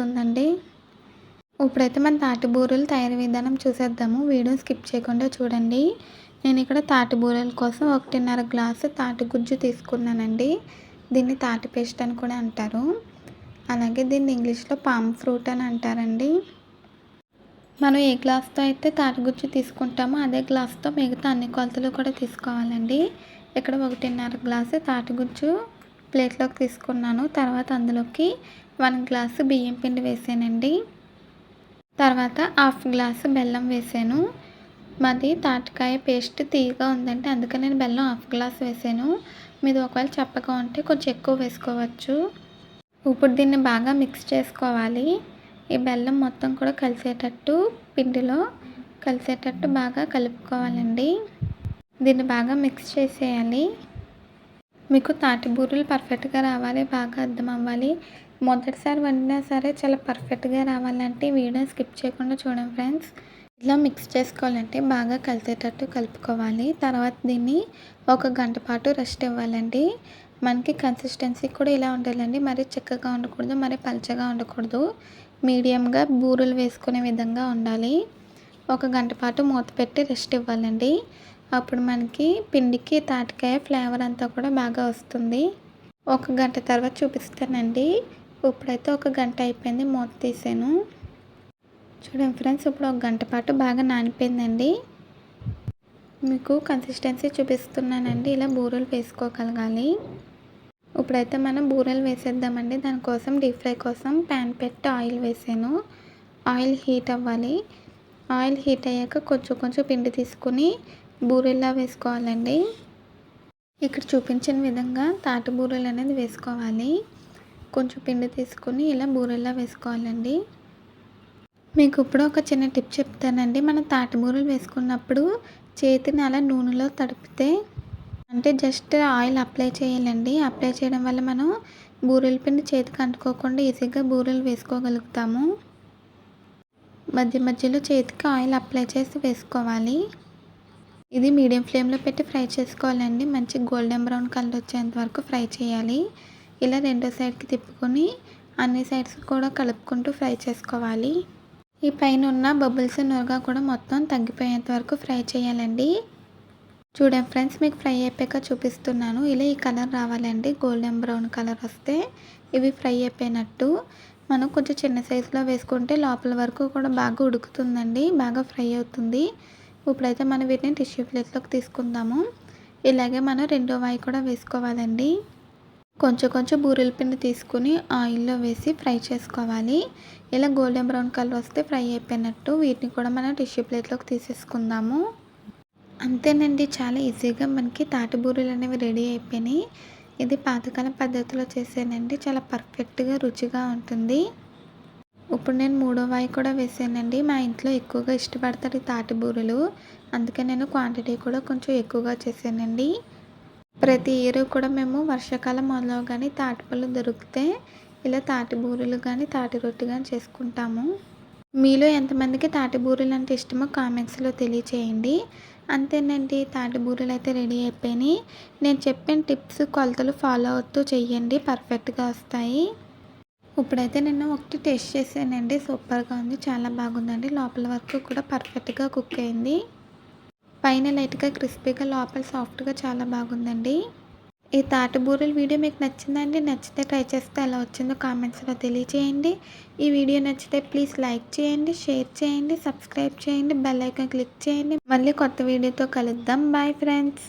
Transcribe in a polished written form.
ఉందండి. ఇప్పుడైతే మన తాటి బూరెలు తయారీ విధానం చూసేద్దాము. వీడియో స్కిప్ చేయకుండా చూడండి. నేను ఇక్కడ తాటి బూరెల కోసం 1.5 గ్లాసు తాటి గుజ్జు తీసుకున్నానండి. దీన్ని తాటి పేస్ట్ అని కూడా అంటారు. అలాగే దీన్ని ఇంగ్లీష్లో పామ్ ఫ్రూట్ అని అంటారండి. మనం ఏ గ్లాస్తో అయితే తాటి గుజ్జు తీసుకుంటామో అదే గ్లాస్తో మిగతా అన్ని కొలతలు కూడా తీసుకోవాలండి. ఇక్కడ 1.5 గ్లాసు తాటి గుజ్జు ప్లేట్లోకి తీసుకున్నాను. తర్వాత అందులోకి 1 గ్లాసు బియ్యం పిండి వేసానండి. తర్వాత 1/2 గ్లాసు బెల్లం వేసాను. మాది తాటికాయ పేస్ట్ తీయగా ఉందంటే అందుకని నేను బెల్లం 1/2 గ్లాస్ వేసాను. మీది ఒకవేళ చప్పగా ఉంటే కొంచెం ఎక్కువ వేసుకోవచ్చు. ఇప్పుడు దీన్ని బాగా మిక్స్ చేసుకోవాలి. ఈ బెల్లం మొత్తం కూడా కలిసేటట్టు పిండిలో కలిసేటట్టు బాగా కలుపుకోవాలండి. దీన్ని బాగా మిక్స్ చేసేయాలి. మీకు తాటి బూరెలు పర్ఫెక్ట్గా రావాలి, బాగా అర్థం అవ్వాలి. మొదటిసారి వండినా సరే చాలా పర్ఫెక్ట్గా రావాలంటే వీడియో స్కిప్ చేయకుండా చూడండి ఫ్రెండ్స్. ఇలా మిక్స్ చేసుకోవాలంటే బాగా కలిసేటట్టు కలుపుకోవాలి. తర్వాత దీన్ని 1 గంట పాటు రెస్ట్ ఇవ్వాలండి. మనకి కన్సిస్టెన్సీ కూడా ఇలా ఉండాలండి. మరీ చిక్కగా ఉండకూడదు, మరీ పలచగా ఉండకూడదు. మీడియంగా బూరెలు వేసుకునే విధంగా ఉండాలి. 1 గంట పాటు మూత పెట్టి రెస్ట్ ఇవ్వాలండి. అప్పుడు మనకి పిండికి తాటికాయ ఫ్లేవర్ అంతా కూడా బాగా వస్తుంది. 1 గంట తర్వాత చూపిస్తానండి. ఇప్పుడైతే 1 గంట అయిపోయింది, మూత తీసాను. చూడండి ఫ్రెండ్స్, ఇప్పుడు 1 గంట పాటు బాగా నానిపోయిందండి. మీకు కన్సిస్టెన్సీ చూపిస్తున్నానండి. ఇలా బూరెలు వేసుకోగలగాలి. ఇప్పుడైతే మనం బూరెలు వేసేద్దామండి. దానికోసం డీప్ ఫ్రై కోసం ప్యాన్ పెట్టి ఆయిల్ వేసాను. ఆయిల్ హీట్ అవ్వాలి. ఆయిల్ హీట్ అయ్యాక కొంచెం కొంచెం పిండి తీసుకుని బూరెల్లా వేసుకోవాలండి. ఇక్కడ చూపించిన విధంగా తాటి బూరెలు అనేది వేసుకోవాలి. కొంచెం పిండి తీసుకుని ఇలా బూరెల్లా వేసుకోవాలండి. మీకు ఇప్పుడు ఒక చిన్న టిప్ చెప్తానండి. మనం తాటి బూరెలు వేసుకున్నప్పుడు చేతిని అలా నూనెలో తడిపితే, అంటే జస్ట్ ఆయిల్ అప్లై చేయాలండి. అప్లై చేయడం వల్ల మనం బూరెల పిండి చేతికి అంటుకోకుండా ఈజీగా బూరెలు వేసుకోగలుగుతాము. మధ్య మధ్యలో చేతికి ఆయిల్ అప్లై చేసి వేసుకోవాలి. ఇది మీడియం ఫ్లేమ్లో పెట్టి ఫ్రై చేసుకోవాలండి. మంచి గోల్డెన్ బ్రౌన్ కలర్ వచ్చేంత వరకు ఫ్రై చేయాలి. ఇలా రెండో సైడ్కి తిప్పుకొని అన్ని సైడ్స్ కూడా కలుపుకుంటూ ఫ్రై చేసుకోవాలి. ఈ పైన ఉన్న బబుల్స్ నురగ కూడా మొత్తం తగ్గిపోయేంత వరకు ఫ్రై చేయాలండి. చూడండి ఫ్రెండ్స్, మీకు ఫ్రై అయిపోయాక చూపిస్తున్నాను. ఇలా ఈ కలర్ రావాలండి. గోల్డెన్ బ్రౌన్ కలర్ వస్తే ఇవి ఫ్రై అయిపోయినట్టు. మనం కొంచెం చిన్న సైజులో వేసుకుంటే లోపల వరకు కూడా బాగా ఉడుకుతుందండి, బాగా ఫ్రై అవుతుంది. ఇప్పుడైతే మనం వీటిని టిష్యూ ప్లేట్లోకి తీసుకుందాము. ఇలాగే మనం రెండో వాయి కూడా వేసుకోవాలండి. కొంచెం కొంచెం బూరెల పిండి తీసుకుని ఆయిల్లో వేసి ఫ్రై చేసుకోవాలి. ఇలా గోల్డెన్ బ్రౌన్ కలర్ వస్తే ఫ్రై అయిపోయినట్టు. వీటిని కూడా మనం టిష్యూ ప్లేట్లోకి తీసేసుకుందాము. అంతేనండి, చాలా ఈజీగా మనకి తాటి బూరెలు అనేవి రెడీ అయిపోయినాయి. ఇది పాతకాలం పద్ధతిలో చేసానండి. చాలా పర్ఫెక్ట్గా రుచిగా ఉంటుంది. ఇప్పుడు నేను మూడో వాయి కూడా వేసానండి. మా ఇంట్లో ఎక్కువగా ఇష్టపడతారు ఈ తాటి బూరెలు. అందుకే నేను క్వాంటిటీ కూడా కొంచెం ఎక్కువగా చేసానండి. ప్రతి ఇయర్ కూడా మేము వర్షాకాలం మొదలవగానే తాటిపళ్ళు దొరికితే ఇలా తాటి బూరెలు కానీ తాటి రొట్టె కానీ చేసుకుంటాము. మీలో ఎంతమందికి తాటి బూరెలు అంటే ఇష్టమో కామెంట్స్లో తెలియచేయండి. అంతేనండి, తాటి బూరెలు అయితే రెడీ అయిపోయినాయి. నేను చెప్పిన టిప్స్ కొలతలు ఫాలో అవుతూ చెయ్యండి, పర్ఫెక్ట్గా వస్తాయి. ఇప్పుడైతే నేను ఒకటి టేస్ట్ చేసానండి. సూపర్గా ఉంది, చాలా బాగుందండి. లోపల వరకు కూడా పర్ఫెక్ట్గా కుక్ అయింది. పైన లైట్గా క్రిస్పీగా, లోపల సాఫ్ట్గా చాలా బాగుందండి. ఈ తాటి బూరెల వీడియో మీకు నచ్చిందండి? నచ్చితే ట్రై చేస్తే ఎలా వచ్చిందో కామెంట్స్లో తెలియచేయండి. ఈ వీడియో నచ్చితే ప్లీజ్ లైక్ చేయండి, షేర్ చేయండి, సబ్స్క్రైబ్ చేయండి, బెల్ ఐకాన్ క్లిక్ చేయండి. మళ్ళీ కొత్త వీడియోతో కలుద్దాం. Bye friends.